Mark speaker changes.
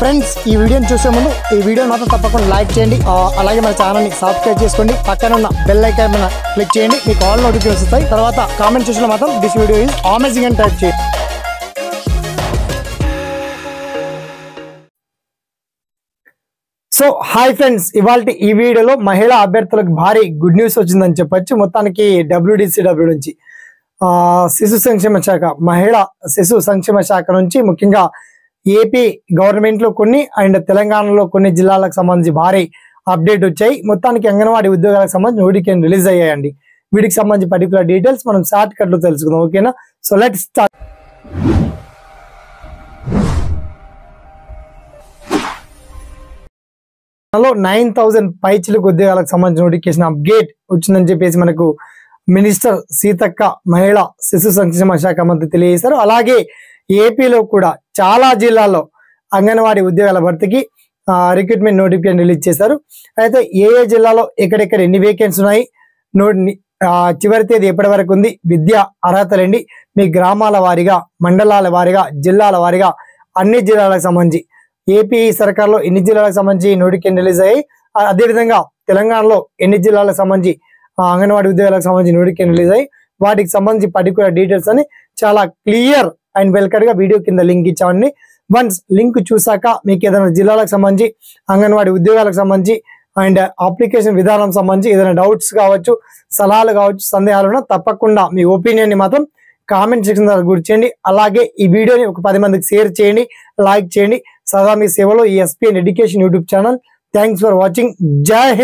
Speaker 1: Friends ఈ వీడియోని చూసే ముందు ఈ వీడియోని మాత్రం తప్పకుండా లైక్ చేయండి, అలాగే మన ఛానల్ని సబ్స్క్రైబ్ చేసుకోండి, పక్కన ఉన్న బెల్ ఐకాన్ మీద క్లిక్ చేయండి, మీకు ఆల్ నోటిఫికేషన్స్ వస్తాయి. తర్వాత కామెంట్ సెక్షన్లో మాత్రం దిస్ వీడియో ఈజ్ అమేజింగ్ అని టైప్ చేయండి. సో హాయ్ ఫ్రెండ్స్, ఇవాళ ఈ వీడియోలో మహిళా అభ్యర్థులకు భారీ గుడ్ న్యూస్ వచ్చిందని చెప్పొచ్చు. మొత్తానికి WDCW నుంచి శిశు సంక్షేమ శాఖ, మహిళా శిశు సంక్షేమ శాఖ నుంచి ముఖ్యంగా ఏపీ గవర్నమెంట్ లో కొన్ని అండ్ తెలంగాణలో కొన్ని జిల్లాలకు సంబంధించి భారీ అప్డేట్ వచ్చాయి. మొత్తానికి అంగన్వాడీ ఉద్యోగాలకు సంబంధించి నోటిఫికేషన్ రిలీజ్ అయ్యాయండి. వీటికి సంబంధించి పర్టికులర్ డీటెయిల్స్ మనం షార్ట్ కట్ లో తెలుసుకుందాం, ఓకేనా? So let's start. లో 9000 పైచిలకు ఉద్యోగాలకు సంబంధించిన నోటిఫికేషన్ అప్డేట్ వచ్చిందని చెప్పేసి మనకు మినిస్టర్ సీతక్క మహిళా శిశు సంక్షేమ శాఖ మంత్రి తెలియజేశారు. అలాగే ఏపీలో కూడా చాలా జిల్లాల్లో అంగన్వాడీ ఉద్యోగాల భర్తీకి రిక్రూట్మెంట్ నోటిఫికేషన్ రిలీజ్ చేశారు. అయితే ఏ జిల్లాలో ఎక్కడెక్కడ ఎన్ని వేకెన్సీ ఉన్నాయి, చివరి తేదీ ఎప్పటి వరకు ఉంది, విద్యా అర్హతలండి, మీ గ్రామాల వారీగా, మండలాల వారీగా, జిల్లాల వారీగా అన్ని జిల్లాలకు సంబంధించి ఏపీ సర్కార్లో ఎన్ని జిల్లాలకు సంబంధించి నోటిఫికేషన్ రిలీజ్ అయ్యాయి, అదేవిధంగా తెలంగాణలో ఎన్ని జిల్లాలకు సంబంధించి అంగన్వాడీ ఉద్యోగాలకు సంబంధించి నోటిఫికేషన్ రిలీజ్ అయ్యి వాటికి సంబంధించి పర్టికులర్ డీటెయిల్స్ అని చాలా క్లియర్ అండ్ వెల్కట్ గా వీడియో కింద లింక్ ఇచ్చామండి. వన్స్ లింక్ చూసాక మీకు ఏదైనా జిల్లాలకు సంబంధించి అంగన్వాడీ ఉద్యోగాలకు సంబంధించి అండ్ అప్లికేషన్ విధానం సంబంధించి ఏదైనా డౌట్స్ కావచ్చు, సలహాలు కావచ్చు, సందేహాలు ఉన్నా తప్పకుండా మీ ఒపీనియన్ ని మాత్రం కామెంట్ సెక్షన్ ద్వారా గుర్తు చేయండి. అలాగే ఈ వీడియోని ఒక 10 మందికి షేర్ చేయండి, లైక్ చేయండి. సదా మీ సేవలో ఈ SPN education YouTube channel. Thanks for watching. జై హింద్.